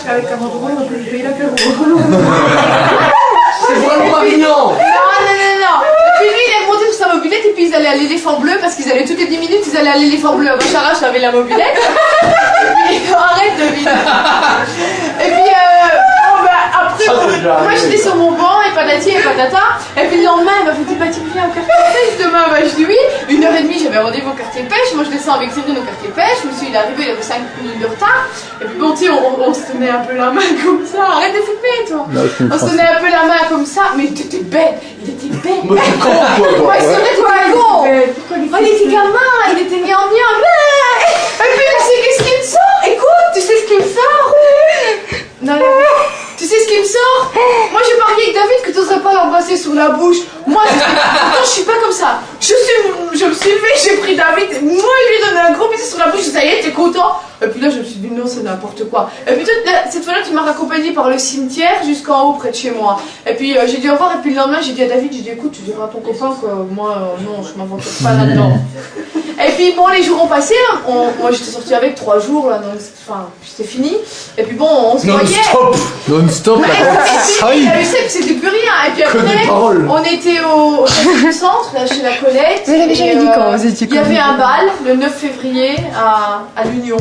avec 40 €, on peut lui payer la carte. C'est vraiment Marignan. Non. Puis lui, il est monté sur sa mobilette et puis ils allaient à l'éléphant bleu parce qu'ils allaient toutes les 10 minutes, ils allaient à l'éléphant bleu. Bachara, j'avais la mobilette. Et puis, arrête de vivre. Et puis, après, moi j'étais sur mon banc et patati et patata. Et puis le lendemain, elle m'a fait dis, tu viens au quartier pêche demain. Bah, je dis oui. 1h30, j'avais rendez-vous au quartier pêche. Moi je descends avec Cyril au quartier pêche. Monsieur il est arrivé, il avait 5 minutes de retard. Et puis bon, tu sais, on se tenait un peu la main comme ça. Arrête de flipper, toi. On se tenait un peu la main comme ça. Mais il était bête. Il était bête. Mais tu con, toi. Ouais, c'est vrai, toi, con. Oh, il était gamin, il était gnangnan. Et puis, tu sais qu'est-ce qu'il me sort? Écoute, tu sais ce qu'il me sort? Non, tu sais ce qu'il me sort? Moi, j'ai parié avec David que tu n'oserais pas l'embrasser sur la bouche. Moi, je suis pas comme ça. Je me suis levée, j'ai pris David. Moi, je lui ai donné un gros bisou sur la bouche. Ça y est, t'es content? Et puis là, je me suis dit non, c'est n'importe quoi. Et puis cette fois-là, tu m'as raccompagné par le cimetière jusqu'en haut, près de chez moi. Et puis j'ai dit au revoir. Et puis le lendemain, j'ai dit à David, j'ai dit écoute, tu diras à ton copain que moi, non, je m'aventure pas là-dedans. Et puis bon, les jours ont passé. Moi, j'étais sortie avec 3 jours là, donc enfin, c'était fini. Et puis bon, on se voyait. Non-stop, C'était plus rien. Et puis après, on était au centre, là, chez la Colette. Vous l'avez jamais dit quand vous étiez. Il y avait un bal le 9 février à l'Union.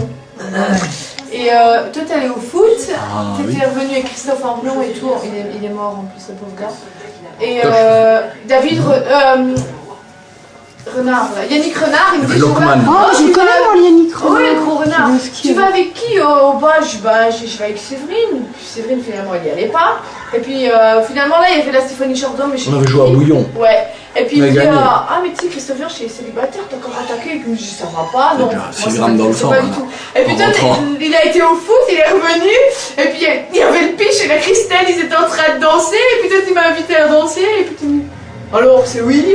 Et toi, t'es allé au foot, t'étais revenu avec Christophe Amblon et tout. Il est mort en plus, le pauvre gars. Et David Renard, là. Yannick Renard, il me dit Oh, je connais moi Yannick Renard. Ouais, le gros renard. Tu vas avec qui au bal? Je vais avec Séverine. Puis Séverine, finalement, elle n'y allait pas. Et puis finalement, là, il y avait la Stéphanie Chardon. Mais on avait joué à Bouillon. Ouais. Et puis il me dit ah mais tu sais, Christopher, je suis célibataire, t'as encore attaqué. Et puis je me dis ça va pas, non. C'est grave dans le sang. Pas du tout. Et puis toi, il a été au foot, il est revenu. Et puis il y avait le Piche et la Christelle, ils étaient en train de danser. Et puis toi, tu m'as invité à danser. Et puis tu me dis alors, c'est oui.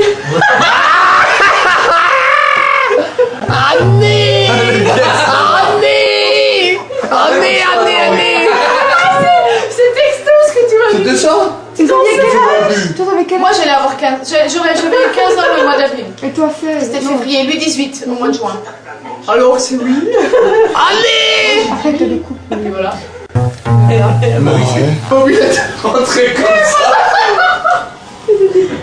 Annie. C'est texto ce que tu m'as dit. C'était ça? Moi j'allais avoir 15. J'avais 15 ans le mois d'avril. Et toi, fait? C'était février, lui 18 au mois de juin. Alors c'est oui. Allez. Après, t'as des coupes. Et voilà. Pas obligé de rentrer comme ça.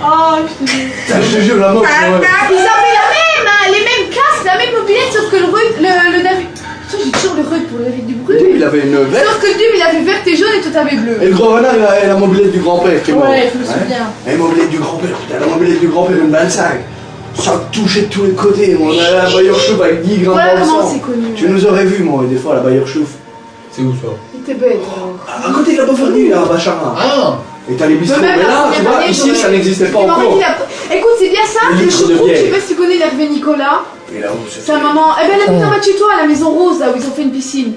Ah, je te dis. Je te jure, la moque. Ils avaient les mêmes casques, la même mobilette, sauf que le David. J'ai toujours le rude pour le David du Brut. Il avait une verte. Sauf que le Dub il avait vert et jaune et toi t'avais bleu. Et le gros renard, il avait la mobilette du grand-père. Ouais, je me souviens. La mobilette du grand-père, putain, la mobilette du grand-père, une 25. Ça touchait de tous les côtés. On allait à la Bayer-Chouf avec 10 grammes dans le sang. C'est connu. Tu nous aurais vus, moi, des fois, à la Bayer-Chouf. C'est où ça? Il était bête. À côté de la Beauvernue, là, à Bachara. Ah. Et t'as les bistrots. Mais là, tu vois, ici, ça n'existait pas encore. Écoute, c'est bien ça, le choucroute, je sais pas si tu connais l'Hervé Nicolas. Et là où c'est. Sa maman, elle habite en bas de chez toi, à la maison rose, là où ils ont fait une piscine.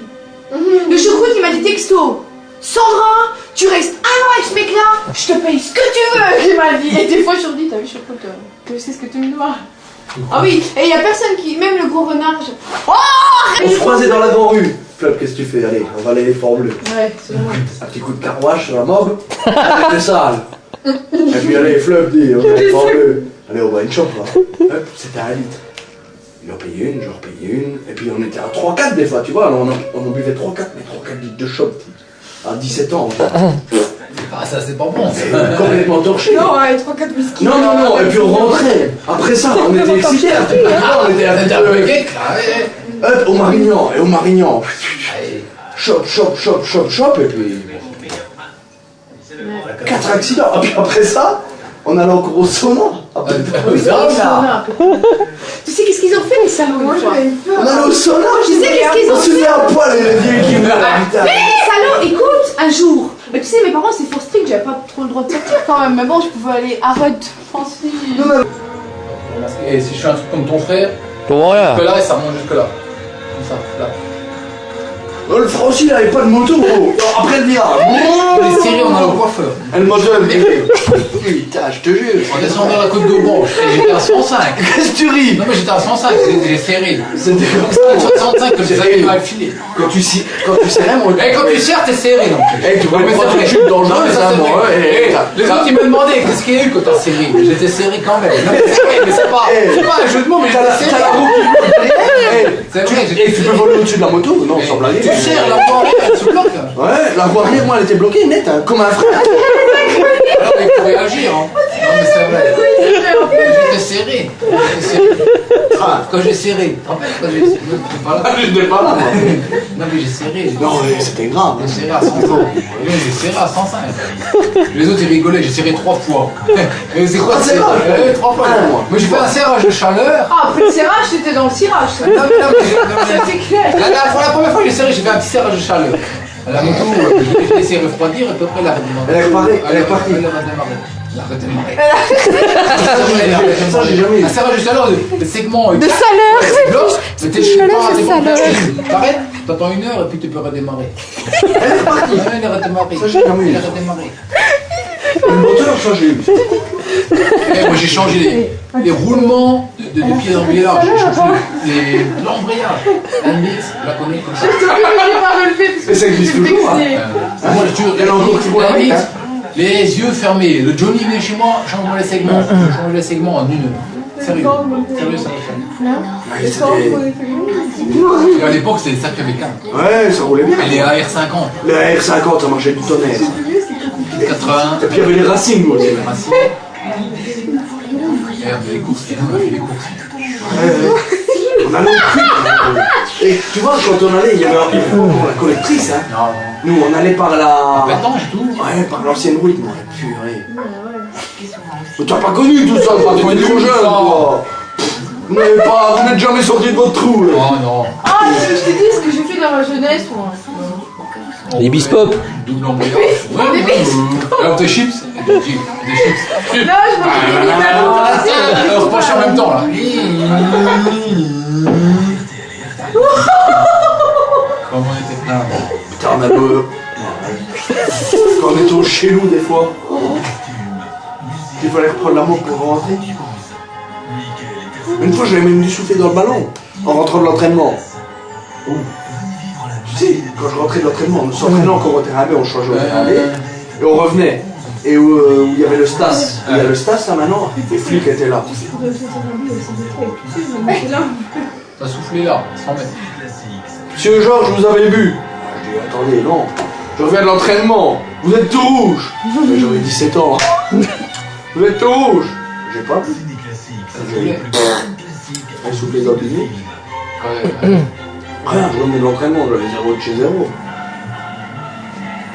Le choucroute, il m'a dit texto. Sandra, tu restes 1 an avec ce mec-là, je te paye ce que tu veux, il m'a dit. Et des fois, je lui dis, t'as vu, choucroute, que c'est ce que tu me dois. Ah oui, et il y a personne qui, même le gros renard. Oh, on se croisait dans la grande rue. Flop, qu'est-ce que tu fais? Allez, on va aller fort bleu. Ouais, c'est bon. Un petit coup de carouache sur la mob. C'était sale. Et puis allez, Flop, dis, on va aller fort bleu. Allez, on va une chope là. Hop, c'était 1 litre. Il en payait une, j'en repayais une. Et puis on était à 3-4 des fois, tu vois. On en buvait 3-4, mais 3-4 litres de chope. À 17 ans. Ah, ça c'est pas bon. Complètement torché. Non, ouais, 3-4 whisky. Non, et puis on rentrait. Après ça, on était excités. On était un peu. Hop, au Marignan, et au Marignan. Chop, et puis. 4 accidents. Et puis après ça, on allait encore au sauna. Tu sais qu'est-ce qu'ils ont fait, les salauds? Moi, j'avais peur. On allait au sauna. Tu sais qu'est-ce qu'ils ont On se met à poil les vieux qui meurent. Mais salauds, écoute, un jour. Mais tu sais, mes parents, c'est fort strict, j'avais pas trop le droit de sortir quand même. Mais bon, je pouvais aller. Arrête, Francis. Et si je fais un truc comme ton frère, Comment rien? que là et ça monte jusque là. Comme ça, là. Oh, le Francis, il avait pas de moto, gros. Après le virage. Les séries, on a le coiffeur. Elle m'a dit, putain, je te jure. On descend vers la côte d'Auban, j'étais à 105. Qu'est-ce que tu ris? Non mais j'étais à 105, j'ai serré. C'était comme C'était à ça. 65 que les amis m'avaient filé. Quand tu serrais, mon Et quand tu serres, t'es serré non plus. tu vois, mais c'est chute dangereux, ça, moi. Les autres ils me demandaient qu'est-ce qu'il y a eu quand t'as serré. J'étais serré quand même. Non, mais c'est pas un jeu de mots, mais T'as la j'étais serré. roue qui C'est vrai, Et tu peux voler au-dessus de la moto? Non, sans blaguer. Tu sais serres, la voie arrière, elle se bloque. Ouais, la voie arrière, moi, elle était bloquée, net, hein, comme un frère. Alors, il faut réagir. Hein. Non, mais c'est vrai. J'étais serré. Ah, Quand j'ai serré. Tu te rappelles quand j'ai serré? T'es pas là. j'étais pas là, moi. Non, mais j'ai serré. Non, mais c'était grave. J'ai serré à 105. Oui, j'ai serré à 105. Les autres, ils rigolaient. J'ai serré 3 fois. Mais c'est quoi Ah, c'est serré? vrai. 3 fois. Ah, moi. Mais j'ai fait un serrage de chaleur. Ah, après le serrage, c'était dans le tirage. Ça. Non, mais non, Ça, c'est clair. la première fois que j'ai serré, j'ai fait un petit serrage de chaleur. À la moto, je l'ai laissé refroidir et puis après, elle a redémarré. Elle est reparée, elle est partie. Elle a redémarré. Elle a redémarré. Ça, j'ai jamais eu. Un serrage de chaleur, le segment. De salaire. Mais t'es chez toi, c'est t'es ça, bon, là. t'arrêtes, t'attends 1 heure et puis tu peux redémarrer. Elle est repartie. Ouais, elle a redémarré. Ça, j'ai jamais eu. Elle a redémarré. Le moteur, ça, j'ai eu. Eh, moi j'ai changé les roulements de pieds d'embrayage, j'ai changé l'embrayage. Un mix, je la connais comme ça. Je vais pas relever parce que Mais ça existe j'ai toujours, vexé. Moi je Il y en a encore qui roulent un avec, mix, hein. les yeux fermés. Le Johnny vient chez moi, change-moi les segments. Je change les segments en 1 heure. Sérieux, sérieux, ça va faire. Ouais, c'était- Et à l'époque c'était ça qu'il y avait qu'un. Ouais, ça roulait bien. Et les AR50, Le R50, ça marchait du tonnerre. 80, Et puis il y avait les racines aussi. les racines. Et on a fait les courses, on a fait les courses. On allait au prix. Et tu vois, quand on allait, il y avait la collectrice, hein. Non, Nous, on allait par la. maintenant j'ai tout. Ouais, par l'ancienne route, moi. Purée. Mais t'as pas connu tout ça, toi, t'es trop jeune, toi. Vous n'êtes jamais sorti de votre trou, là. Oh non. Ah, je t'ai dit ce que j'ai fait dans ma jeunesse, moi. Les bispop. Double embrayage. Ouais, alors des chips. Des chips. Là, je m'en suis On se penche en même temps là. Comment on était plein. Putain, on a le. Quand on était au chez nous, des fois, il fallait reprendre la moto pour rentrer. Une fois, j'avais même dû souffler dans le ballon en rentrant de l'entraînement. Tu sais, quand je rentrais de l'entraînement, on s'entraînait encore au terrain B, on changeait au terrain B, et on revenait. Et où il y avait le Stas. Il y a le Stas là maintenant, les flics étaient là. T'as soufflé là, 100 mètres. Monsieur Georges, vous avez bu. Je dis, attendez, non. Je reviens de l'entraînement. Vous êtes tout rouge. Mais j'avais 17 ans. Vous êtes tout rouge. J'ai pas bu. Elle soufflait dans le dîner. Rien, je revenais de l'entraînement, j'avais 0 de chez 0.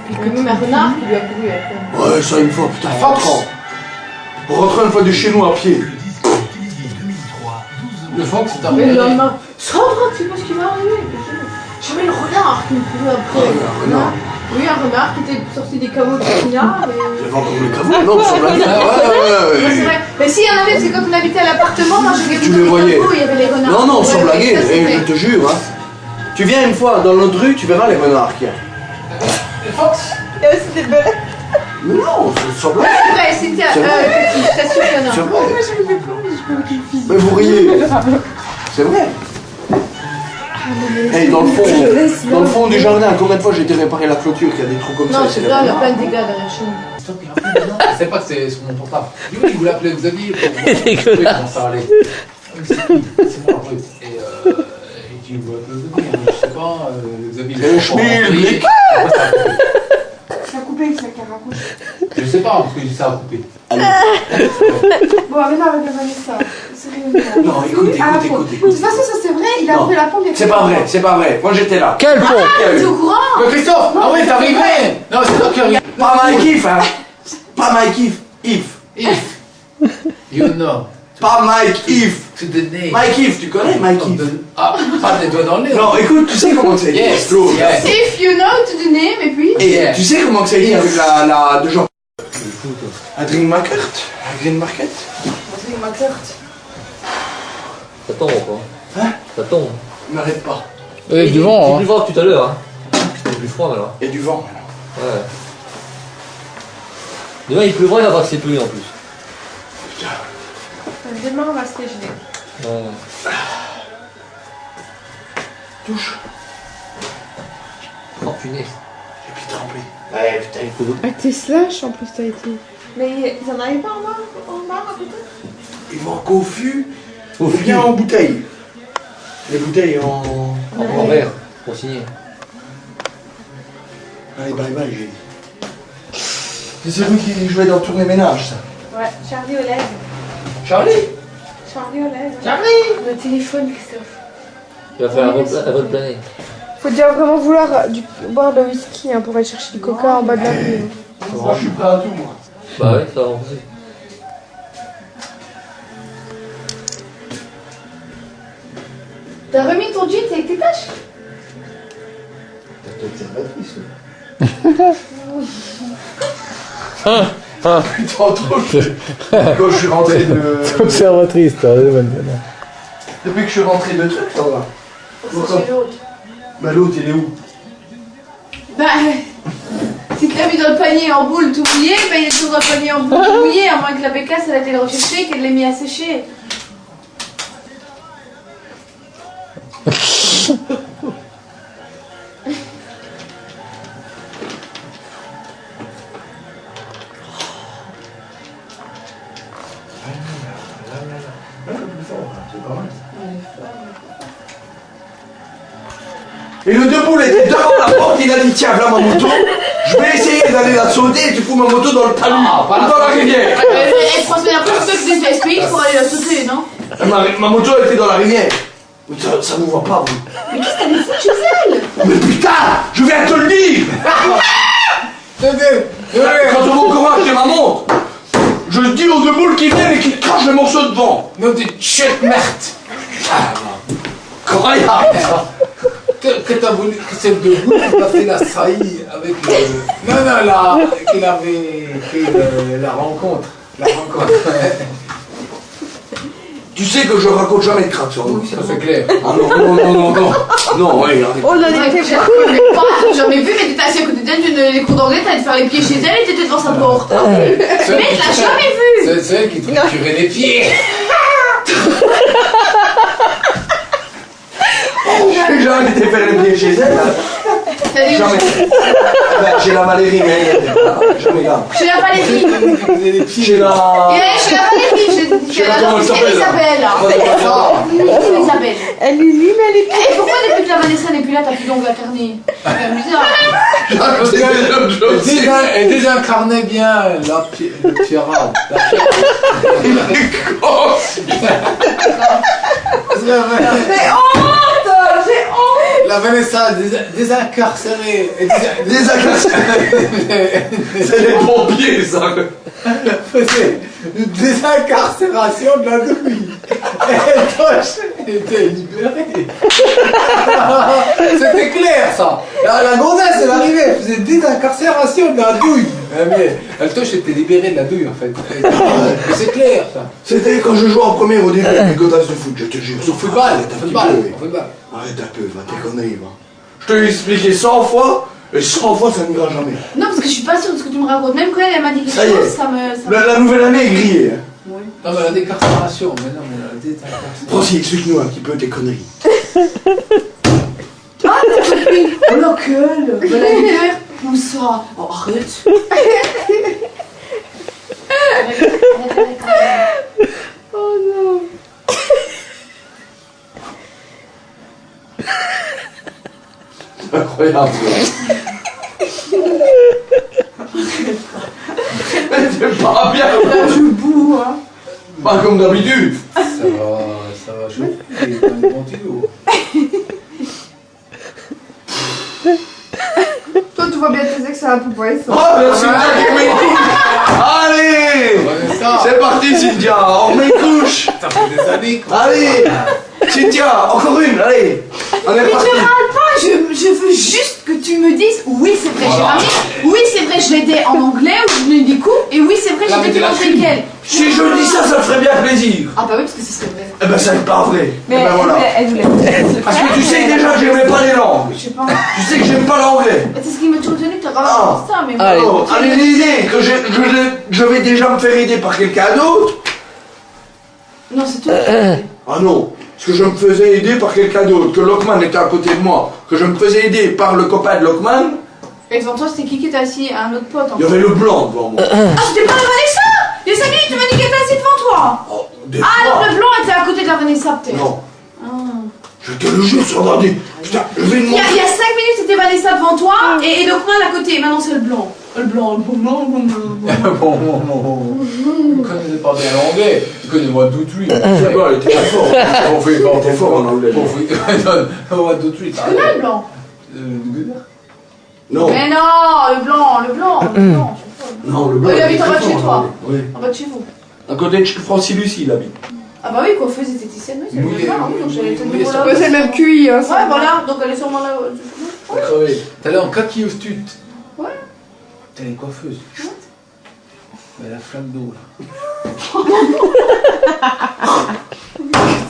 Il y a même un renard qui lui a couru après. Ouais, ça une fois, putain, rentrant. Rentrant une fois de chez nous à pied. Le Fox, c'est un Mais le lendemain, Sandra, tu sais pas ce qui m'est arrivé? J'avais le renard qui me courait après. Un renard. Oui, un renard qui était sorti des caveaux de pinard. J'avais encore le caveau. Non, sur la vie. C'est vrai. Mais si, il y en avait, parce que quand on habitait à l'appartement, moi je Tu les voyais. il y avait les renards. Non, non, sans Ouais, blaguer, ça, et c'était- je te jure, hein. Tu viens une fois dans notre rue, tu verras les renards qu'il y a. Le Fox. C'était belle. Mais non, c'est sans blague. C'est vrai, c'était C'est vrai. petit, je t'assure qu'il y en a. C'est vrai. Mais vous riez. C'est vrai. Hey, dans le fond du jardin, combien de fois j'ai été réparer la clôture, qu'il y a des trous comme ça, Non, c'est c'est les là, il y a renards. plein de dégâts derrière chez nous. Je sais pas que c'est sur mon portable. Du coup, il voulait appeler Xavier pour Dégueulasse. oui, comment ça allait. C'est moi, oui. Et il dit, il voulait appeler Xavier. Je sais pas, Xavier. Et Schmil, Ça a coupé avec sa carapace. Je sais pas, parce que ça a coupé. Bon, mais non, avec la Vanessa. Sérieusement. Non, écoute, Ah, écoute, bon. écoute, De écoute. toute façon, ça c'est vrai, il a Non. ouvert la pompe. il y a C'est pas vrai, c'est pas vrai. Moi j'étais là. Quel pont T'es au courant? Mais Christophe, ah oui, t'es arrivé. Non, c'est toi qui regarde. Pas Mike If, hein. Pas Mike If. If. If. You know. Pas Mike If. To the name. Mike If, tu connais Mike If? Ah, pas des doigts dans le nez. Non, écoute, tu sais comment c'est écrit? Yes, Claude. yes. If you know to the name, et puis. Et Yeah. tu sais comment que c'est écrit avec la de genre un drink market? Un green market? C'est ma carte. Ça tombe quoi. Hein? Ça tombe. N'arrête pas. Ouais, du C'est vent, plus froid que tout à l'heure. Hein. C'est plus froid maintenant. Il y a du vent maintenant. Ouais. Demain il pleuvra, il va passer plus en plus. Demain, on va se déjeuner. Ouais. Touche. Oh punaise. Et puis trempé. Ouais, putain, il faut Avec tes slash en plus, t'as été. Mais ils en avaient pas en bas à côté? Il manque au fût Au ou bien en bouteille. Les bouteilles en. En verre, pour signer. Allez, bye bye, j'ai dit. C'est lui qui jouait dans Tour les ménages, ça. Ouais, Charlie Olaise. Charlie. Charlie Olaise. Charlie. Le téléphone, Christophe. Tu vas faire un vol plané. Faut déjà vraiment vouloir boire de whisky hein, pour aller chercher du coca en bas de la rue. Moi, je suis prêt à tout, moi. Bah ouais, ça va rembourser. T'as remis ton jean avec tes taches? T'es observatrice, Ah, putain, trop. Quand je suis rentré de. observatrice, toi. Depuis que je suis rentré de trucs, ça va. C'est l'autre. Bah, l'autre, il est où? Bah, si tu l'as mis dans le panier en boule tout mouillé, bah il est toujours dans le panier en boule tout mouillé, à moins que la bécasse elle a été le rechercher, qu'elle l'ait mis à sécher. Et le debout, il était devant la porte, il a dit tiens, voilà ma moto, je vais essayer d'aller la sauter et tu fous ma moto dans le talus, dans la rivière. François, après, c'est toi qui des SPX pour aller la sauter, non? Ma moto, elle était dans la rivière. Mais ça vous voit pas, vous. Mais qu'est-ce que t'allais foutre chez elle? Mais putain, je viens de te le dire. Quand on va au courant acheter ma montre, je dis aux deux boules qui viennent et qui crachent les morceaux devant. Non, t'es chute merde. Incroyable. Que t'as voulu que celle de vous qui a fait la saillie avec le... Non, non, là, qu'il avait fait la rencontre. La rencontre. Tu sais que je raconte jamais de crack sur nous. Ça c'est clair. Ah non, non, non, non, non. Non, ouais, regardez. Oh là, Non, il était j'en ai jamais vu, mais t'étais assis à côté d'elle, tu donnais les cours d'anglais, t'allais te faire les pieds chez elle et t'étais devant sa porte. Mais tu l'as jamais vu. C'est elle qui te fracturait les pieds. J'ai jamais été faire les pieds chez elle. T'as dit Jamais. J'ai la Valérie, mais elle était pas. Jamais là. chez la Valérie. J'ai la. Chez la Valérie, Je sais pas comment elle s'appelle, là. Elisabeth. Elle est lui, mais elle est plus. Et pourquoi depuis que la Vanessa n'est plus là, t'as plus d'ongles à carner? C'est quand même bizarre. Parce qu'elle elle désincarnait bien le pirate. J'ai honte. La Vanessa désincarcérée. C'est les pompiers, ça. C'est une désincarcération de la douille. Elle était libérée. C'était clair, ça. La gonzesse, elle arrivait, elle faisait désincarcération de la douille. Mais elle était libérée de la douille, en fait. C'est clair, ça. C'était quand je jouais en première au début avec les godasses de foot, je te jure. Au football, Arrête un petit peu. Arrête un peu, va tes conneries, va. Je te l'ai expliqué 100 fois, et 100 fois ça n'ira jamais. Non, parce que je suis pas sûre de ce que tu me racontes. Même quand elle m'a dit quelque Ça y est. chose, ça me. La nouvelle année est grillée. Hein. Non, mais la décarcération, mais non, mais la désincarcération. Francis, explique-nous un petit peu tes conneries. Ah, t'as compris. Oh la gueule. De la gueule. Où ça? Oh, arrête. Oh non. Incroyable. Mais c'est pas bien. Je boue, hein. Pas comme d'habitude. Ça va chauffer dans les bons tuyaux. Toi, tu vois bien tes ex à la poubelle, ça. Oh, merci Cynthia qui met une couche. Allez. Vanessa, C'est parti Cynthia, on met une couche. ça fait des années qu'on... Allez. Cynthia, encore une, allez. On est Mais parti. je râle pas, je veux juste que tu me dises oui c'est vrai j'ai ramené, oui c'est vrai je l'aidais en anglais ou je venais du coup, et oui c'est vrai Là, mais j'étais t'es plus la avec fille. elle. Si je dis ça, ça te ferait bien plaisir. Ah bah oui parce que ce serait vrai. Eh ben ça n'est pas vrai. Mais Eh ben voilà. elle voulait. Parce que tu sais déjà que j'aimais pas les langues. Je sais pas. Tu sais que j'aime pas l'anglais. C'est ce qui m'a toujours tenu que t'as Ah. ramené ça, mais Allez. Oh, allez l'idée que je vais déjà me faire aider par quelqu'un d'autre. Non c'est toi. Ah non, parce que je me faisais aider par quelqu'un d'autre, que Lockman était à côté de moi, que je me faisais aider par le copain de Lockman, Et devant toi c'était qui était assis à un autre pote en il y fait. avait le blanc devant moi. Ah c'était pas la Vanessa. Il y a 5 minutes tu m'as dit qu'elle était assise devant toi. Oh, des Ah fois. alors le blanc était à côté de la Vanessa peut-être. Non, Ah. je te le jure sur l'ordi. Putain, je vais Il y demander. a 5 minutes c'était Vanessa devant toi Et donc, moi, à côté, maintenant, c'est le blanc. Le blanc, le bon, non, bon, Bon, vous connaissez pas bien l'anglais. Vous connaissez One, Two, Three. C'est bon, il était très fort. On fait Il était fort en anglais. One, Two, Three. Tu connais le blanc? Non. Mais non, le blanc, le blanc, le blanc. Non, le blanc. Il habite en était bas de très chez fort toi. en anglais. Oui. En bas de chez vous. À côté de chez Francis Lucie, il habite. Ah bah oui, coiffeuse esthéticienne, oui, c'est le Mouillé, même hein, donc j'allais te mouillé, dire ça là. Ouais, c'est le même QI. Hein, Ouais, voilà, donc elle est sûrement là. T'as crevé. T'es allé en kaki au stud. Ouais. T'es les coiffeuses. Mais la flamme d'eau là.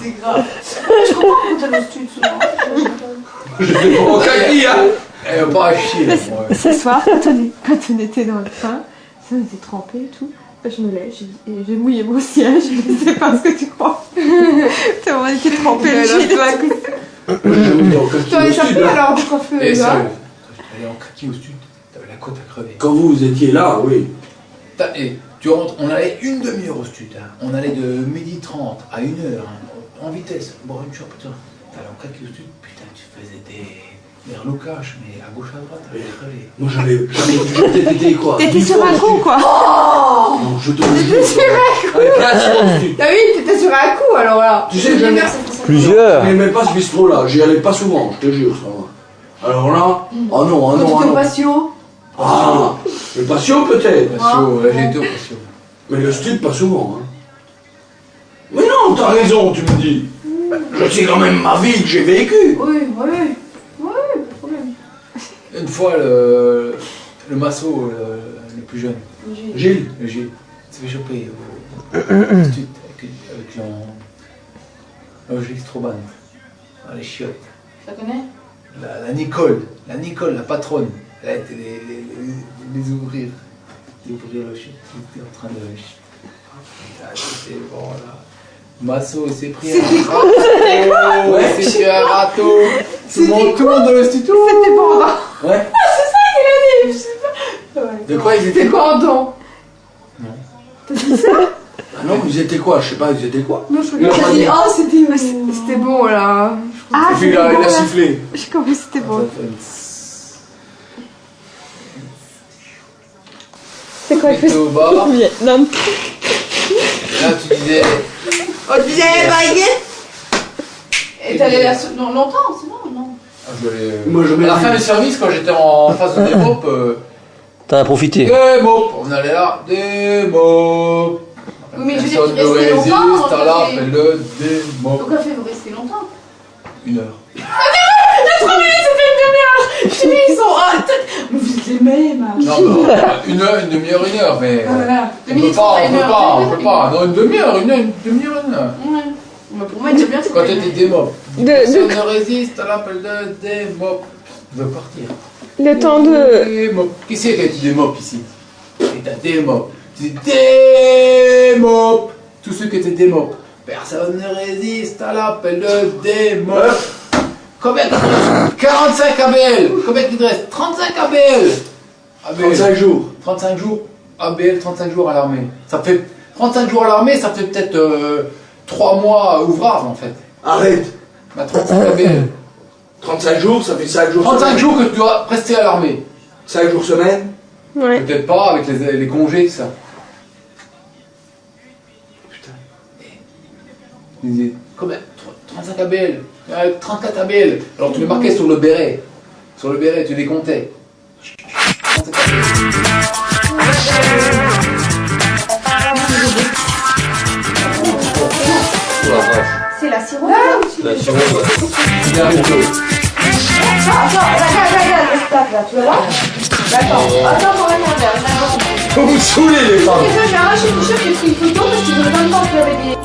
C'est grave. Je comprends pourquoi t'as le stud souvent. Je fais pas en kaki, hein. Elle va pas à chier. là, moi. Ce soir, quand on était dans le train, ça on était trempés et tout. Je me lève, j'ai mouillé mon siège, je sais pas ce que tu crois. T'as vraiment été trempé le shit. Je me dis en kaki Tu en au es sud, tapé hein. alors du Et coiffeuse, sérieux, hein? quand j'étais allé en kaki au stud, t'avais la côte à crever. Quand vous étiez là, oui. Et tu rentres, on allait une demi-heure au stud. Hein. On allait de 12h30 à 1h hein, en vitesse. Boire une chope, putain. T'allais en kaki au stud, putain, tu faisais des relocages, mais à gauche à droite, t'avais crevé. Moi, j'étais quoi? T'étais 10 sur fois un au coup sud. quoi! Non, je te le dis. Allez, place au sud. Ah oui, t'étais sur un coup alors là! Tu sais, j'aimais Plusieurs. j'aimais pas ce bistrot-là. J'y allais pas souvent, je te jure. Ça. Alors là, oh non, oh Quand non, tu oh étais au non. patio. Ah, le patio peut-être. Patio, là j'ai été au patio. Mais le stud, pas souvent. Hein. Mais non, t'as raison, tu me dis. Je sais quand même ma vie que j'ai vécue. Oui, oui, oui, pas de problème. Une fois, le masso, le plus jeune, Gilles. le Gilles, s'est fait choper au stud avec Gilles Stroban, dans les chiottes. Ça connaît? La Nicole, la patronne, elle a été les ouvrir le chien. Il était en train de. Ah, c'était bon là. Masso s'est pris un râteau. Ouais. Il s'est pris un râteau. Tout le monde dans le studio. C'était pendant! Ouais. Je sais pas! Ouais. De quoi ils C'était étaient pendant! Non. T'as dit ça? Ah non, ils étaient quoi? Je sais pas, ils étaient quoi? Non, je Il a crois pas que dit. oh, c'était bon là! Ah, Et puis c'était là, bon il a là! sifflé. J'ai compris que c'était bon. C'est quoi, il T'étais au bar. Vietnam. Là, tu disais. On disait baguette! Et t'allais là non, longtemps, c'est bon, non? Ah, je voulais, Moi, je à mets la fin du service, quand j'étais en phase de démop, T'en as profité. démop, on allait là, démop. Oui, mais je veux dire, Personne tu ne restais résiste longtemps dans à le café. l'appel de démop. Au café, vous restez longtemps. 1 heure. Je te dis, ils sont. Ah, mais vous êtes les mêmes. hein. Non, mais 1 heure, une demi-heure, 1 heure, mais. Voilà. On peut pas. Non, une demi-heure, 1 heure, une demi-heure, 1 heure. Ouais. Mais pour moi, il était bien. Quand t'étais démop. Personne ne résiste à l'appel de démop. Je veux partir. Le temps de. Démop. Qui c'est qui a dit démop ici? C'est un démop. C'est démop. Tous ceux qui étaient démop. Personne ne résiste à l'appel de démop. Combien qu'il te reste? 45 ABL. Combien qu'il te reste? 35 ABL. 35 jours. 35 jours. ABL, 35 jours à l'armée. Ça fait 35 jours à l'armée, ça fait peut-être 3 mois ouvrables en fait. Arrête. Bah, 35 ABL. 35 jours, ça fait 5 jours 35 semaine. jours que tu dois rester à l'armée. 5 jours semaine. Ouais. Peut-être pas avec les congés, ça. Putain. Ils disaient, combien? 35 ABL. 34 ABL. Alors tu les marquais sur le béret. Sur le béret, tu les comptais. 35 ABL. Oh la vache. C'est la sirop. La sirop, ouais. Il arrive tôt. Attends, regarde le staff là, tu vas voir? D'accord. Attends, pour regarder. Faut vous saouler les femmes. Ok, ça, j'ai arraché le t-shirt, j'ai pris une photo parce qu'il veut pas me voir qu'il y avait des.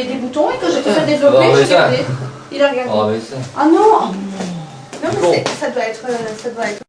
des boutons et quand j'ai tout fait développer, Alors, mais j'ai ça. regardé. Il a regardé. On va avec ça. Ah non, non mais Bon. ça doit être, ça doit être.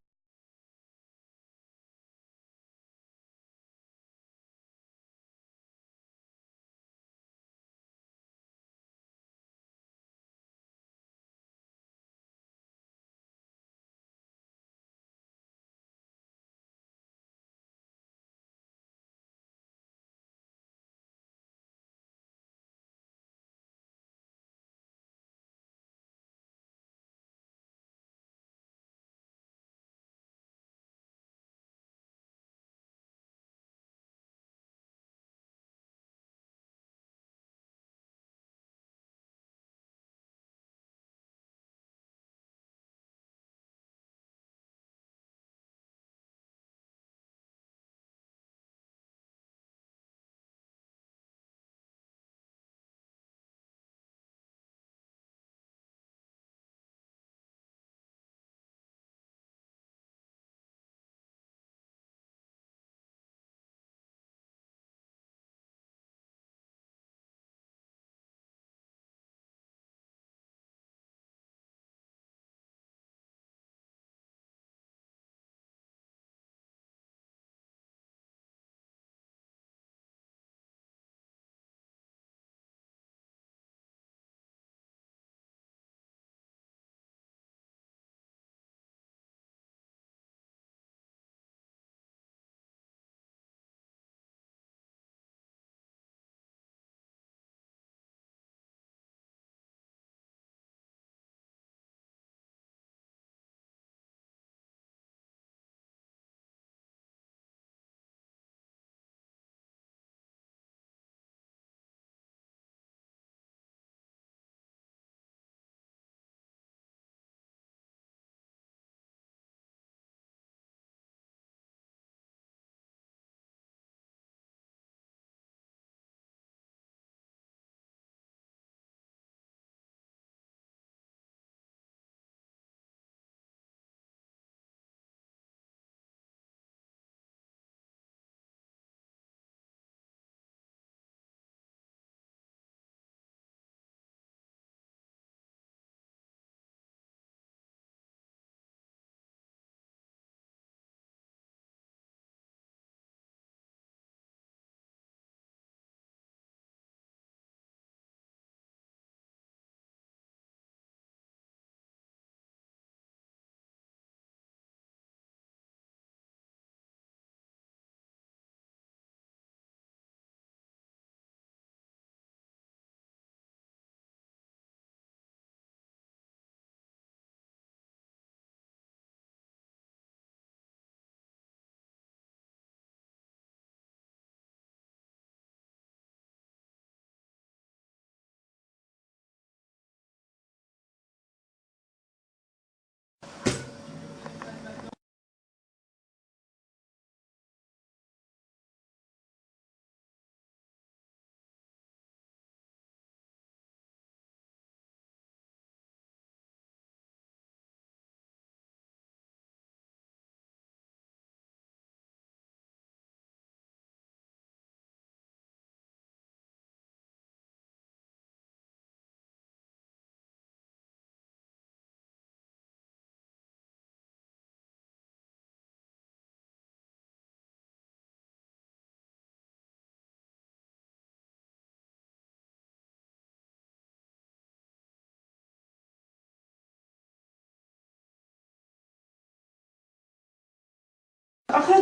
Après,